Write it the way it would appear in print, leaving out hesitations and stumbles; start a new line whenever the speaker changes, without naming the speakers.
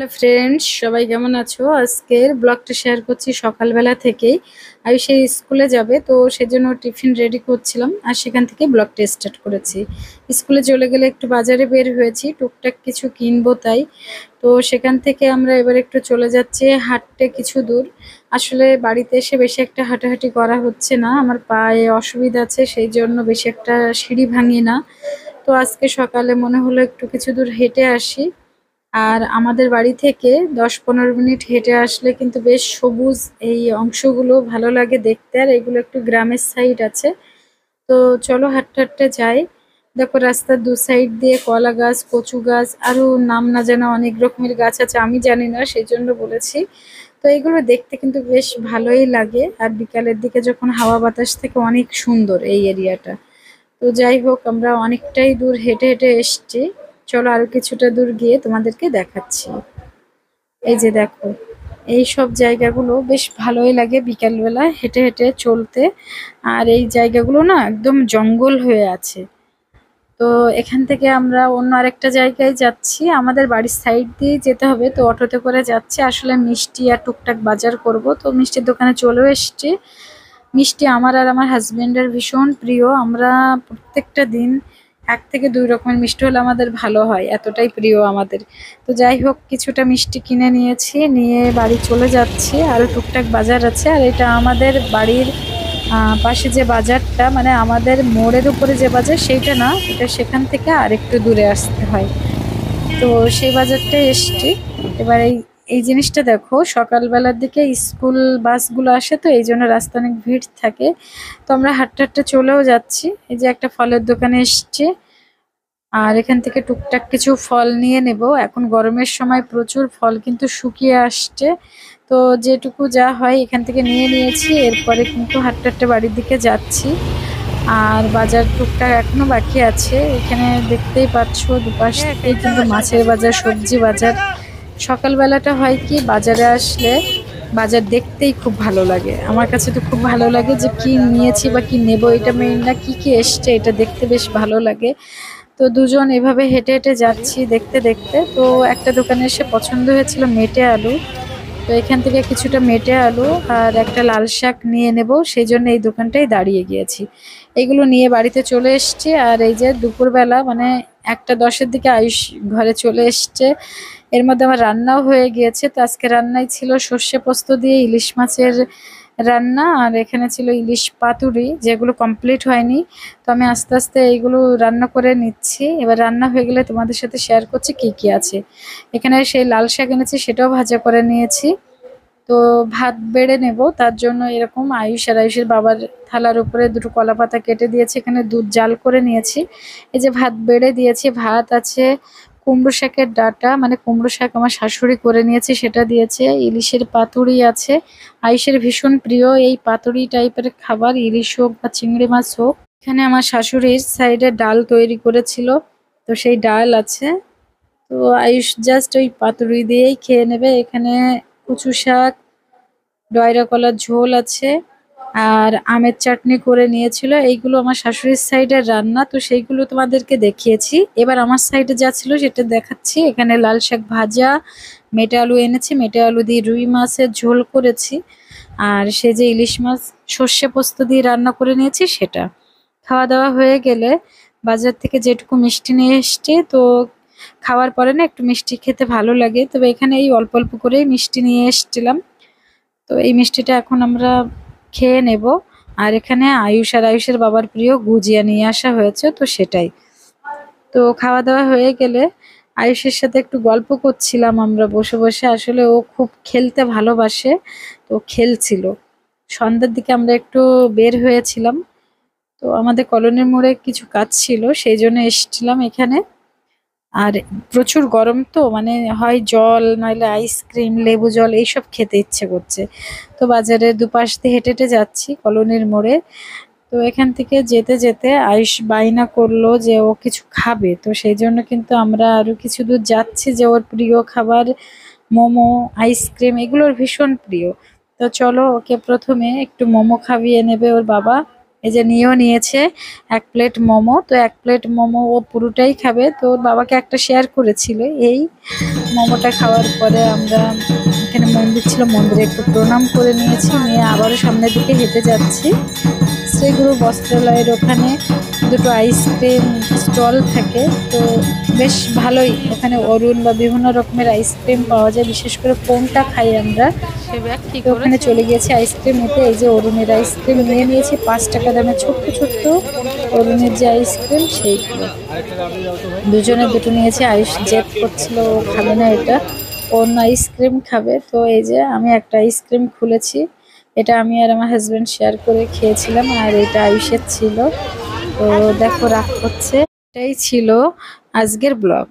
Hello friends, সবাই কেমন আছো? আজকের ব্লগটা শেয়ার করছি সকালবেলা থেকেই। আমি সেই স্কুলে যাবে, তো সেজন্য টিফিন রেডি করছিলাম আর সেখান থেকে ব্লগটা স্টার্ট করেছি। স্কুলে চলে গেলে একটু বাজারে বের হয়েছি, টুকটাক কিছু কিনবো তাই। তো সেখান থেকে আমরা এবার একটু চলে যাচ্ছি হাঁটতে কিছু দূর। আসলে বাড়িতে এসে বেশি একটা হাঁটাহাঁটি করা হচ্ছে না, আমার পায়ে অসুবিধা আছে, সেই জন্য বেশি একটা সিঁড়ি ভাঙি না। তো আজকে সকালে মনে হলো একটু কিছু দূর হেঁটে আসি। আর আমাদের বাড়ি থেকে 10-15 মিনিট হেঁটে আসলে কিন্তু বেশ সবুজ এই অংশগুলো ভালো লাগে দেখতে, আর এগুলো একটু গ্রামের সাইড আছে। তো চলো হাঁটতে হাঁটতে যাই। দেখো রাস্তার দু সাইড দিয়ে কলা গাছ, কচু গাছ, আরো নাম না জানা অনেক রকমের গাছ আছে, আমি জানি না সেই জন্য বলেছি। তো এগুলো দেখতে কিন্তু বেশ ভালোই লাগে, আর বিকালের দিকে যখন হাওয়া বাতাস থেকে অনেক সুন্দর এই এরিয়াটা। তো যাই হোক, আমরা অনেকটাই দূর হেঁটে হেঁটে এসছি। চলো আরো কিছুটা দূর গিয়ে তোমাদেরকে দেখাচ্ছি। এই যে দেখো, এই সব জায়গাগুলো বেশ ভালোই লাগে বিকালবেলা হেঁটে হেঁটে চলতে। আর এই জায়গাগুলো না একদম জঙ্গল হয়ে আছে। তো এখান থেকে আমরা অন্য আরেকটা জায়গায় যাচ্ছি, আমাদের বাড়ির সাইড দিয়ে যেতে হবে, তো অটোতে করে যাচ্ছি। আসলে মিষ্টি আর টুকটাক বাজার করব, তো মিষ্টির দোকানে চলেও এসছি। মিষ্টি আমার আর আমার হাজবেন্ডের ভীষণ প্রিয়, আমরা প্রত্যেকটা দিন 1 থেকে 2 রকমের মিষ্টি হলে আমাদের ভালো হয়, এতটাই প্রিয় আমাদের। তো যাই হোক, কিছুটা মিষ্টি কিনে নিয়েছি, নিয়ে বাড়ি চলে যাচ্ছি। আরও টুকটাক বাজার আছে, আর এটা আমাদের বাড়ির পাশে যে বাজারটা, মানে আমাদের মোড়ের উপরে যে বাজার সেইটা না, এটা সেখান থেকে আরেকটু দূরে আসতে হয়। তো সেই বাজারটায় এসছি। এবার এই এই জিনিসটা দেখো, সকালবেলার দিকে স্কুল বাসগুলো আসে, তো এই জন্য রাস্তা অনেক ভিড় থাকে। তো আমরা হাঁটতে হাঁটতে চলেও যাচ্ছি। এই যে একটা ফলের দোকানে এসছি, আর এখান থেকে টুকটাক কিছু ফল নিয়ে নেব। এখন গরমের সময় প্রচুর ফল কিন্তু শুকিয়ে আসছে, তো যেটুকু যা হয় এখান থেকে নিয়ে নিয়েছি। এরপরে কিন্তু হাঁটতে হাঁটতে বাড়ির দিকে যাচ্ছি। আর বাজার টুকটাক এখনো বাকি আছে, এখানে দেখতেই পাচ্ছ দুপাশ থেকেই কিন্তু মাছের বাজার, সবজি বাজার। সকালবেলাটা হয় কি, বাজারে আসলে বাজার দেখতেই খুব ভালো লাগে, আমার কাছে তো খুব ভালো লাগে যে কি নিয়েছি বা কি নেব, এটা মেইন না, কি কি এসছে এটা দেখতে বেশ ভালো লাগে। তো দুজন এভাবে হেঁটে হেঁটে যাচ্ছি দেখতে দেখতে। তো একটা দোকানে এসে পছন্দ হয়েছিল মেটে আলু, তো এখান থেকে কিছুটা মেটে আলু আর একটা লাল শাক নিয়ে নেব, সেই জন্য এই দোকানটায় দাঁড়িয়ে গিয়েছি। এগুলো নিয়ে বাড়িতে চলে এসেছি। আর এই যে দুপুরবেলা মানে 1টা 10-এর দিকে আয়ুষ ঘরে চলে এসছে। এর মধ্যে আমার রান্নাও হয়ে গিয়েছে। তো আজকে রান্নায় ছিল সর্ষে পোস্ত দিয়ে ইলিশ মাছের রান্না, আর এখানে ছিল ইলিশ পাতুরি, যেগুলো কমপ্লিট হয়নি। তো আমি আস্তে আস্তে এইগুলো রান্না করে নিচ্ছি, এবার রান্না হয়ে গেলে তোমাদের সাথে শেয়ার করছি কি কি আছে। এখানে সেই লাল শাক এনেছি, সেটাও ভাজা করে নিয়েছি। তো ভাত বেড়ে নেব, তার জন্য এরকম আয়ুষ আর আয়ুষের বাবার থালার উপরে দুটো কলা পাতা কেটে দিয়েছি, এখানে দুধ জাল করে নিয়েছি। এই যে ভাত বেড়ে দিয়েছি, ভাত আছে, কুমড়ো শাকের ডাঁটা, মানে কুমড়ো শাক আমার শাশুড়ি করে নিয়েছে সেটা দিয়েছে, ইলিশের পাতুরি আছে, আয়ুষের ভীষণ প্রিয় এই পাতুরি টাইপের খাবার, ইলিশ হোক বা চিংড়ি মাছ হোক। এখানে আমার শাশুড়ির সাইডে ডাল তৈরি করেছিল, তো সেই ডাল আছে। তো আয়ুষ জাস্ট ওই পাতুরি দিয়েই খেয়ে নেবে। এখানে কচু শাক, ডয়রা কলার ঝোল আছে, আর আমের চাটনি করে নিয়েছিল। এইগুলো আমার শাশুড়ির সাইডের রান্না, তো সেইগুলো তোমাদেরকে দেখিয়েছি। এবার আমার সাইডে যা ছিল সেটা দেখাচ্ছি। এখানে লাল শাক ভাজা, মেটে আলু এনেছি, মেটে আলু দিয়ে রুই মাছের ঝোল করেছি, আর সে যে ইলিশ মাছ সর্ষে পোস্ত দিয়ে রান্না করে নিয়েছি সেটা। খাওয়া দাওয়া হয়ে গেলে বাজার থেকে যেটুকু মিষ্টি নিয়ে এসছি, তো খাওয়ার পরে না একটু মিষ্টি খেতে ভালো লাগে, তবে এখানে এই অল্প অল্প করেই মিষ্টি নিয়ে এসছিলাম। তো এই মিষ্টিটা এখন আমরা খেয়ে নেব। আর এখানে আয়ুষ আর আয়ুষের বাবার প্রিয় গুজিয়া নিয়ে আসা হয়েছে, তো সেটাই। তো খাওয়া দাওয়া হয়ে গেলে আয়ুষের সাথে একটু গল্প করছিলাম আমরা বসে বসে, আসলে ও খুব খেলতে ভালোবাসে, তো খেলছিল। সন্ধ্যার দিকে আমরা একটু বের হয়েছিলাম, তো আমাদের কলোনির মোড়ে কিছু কাজ ছিল, সেই জন্য এসেছিলাম এখানে। আর প্রচুর গরম, তো মানে হয় জল নইলে আইসক্রিম, লেবু জল এইসব খেতে ইচ্ছে করছে। তো বাজারে দুপাশ দিয়ে হেঁটে হেঁটে যাচ্ছি কলোনির মোড়ে। তো এখান থেকে যেতে যেতে আয়ুষ বায়না করলো যে ও কিছু খাবে, তো সেই জন্য কিন্তু আমরা আরো কিছু দূর যাচ্ছি, যে ওর প্রিয় খাবার মোমো, আইসক্রিম এগুলোর ভীষণ প্রিয়। তো চলো, ওকে প্রথমে একটু মোমো খাইয়ে নেবে ওর বাবা। এই যে নিয়েছে 1 প্লেট মোমো। তো 1 প্লেট মোমো ও পুরোটাই খাবে। তো ওর বাবাকে একটা শেয়ার করেছিল। এই মোমোটা খাওয়ার পরে আমরা এখানে মন্দির ছিল, মন্দিরে একটু প্রণাম করে নিয়েছি, নিয়ে আবারও সামনের দিকে হেঁটে যাচ্ছি। শ্রীগুরু বস্ত্রালয়ের ওখানে দুটো আইসক্রিম স্টল থাকে। তো বেশ ভালোই, ওখানে অরুণ বা বিভিন্ন রকমের আইসক্রিম পাওয়া যায়। বিশেষ করে কোনটা খাই আমরা, তো ওখানে চলে গিয়েছি আইসক্রিম নিতে। এই যে অরুণের আইসক্রিম নিয়েছি 5 টাকা দামে, ছোট্ট ছোট্ট অরুণের যে আইসক্রিম সেইগুলো। দুজনে দুটো নিয়েছে। আয়ুষ জেদ করছিল ও খাবে না এটা, অন্য আইসক্রিম খাবে। তো এই যে আমি একটা আইসক্রিম খুলেছি, এটা আমি আর আমার হাজবেন্ড শেয়ার করে খেয়েছিলাম, আর এটা আয়ুষের ছিল। তো দেখো রাগ করছে। এটাই ছিল আজকের ব্লগ।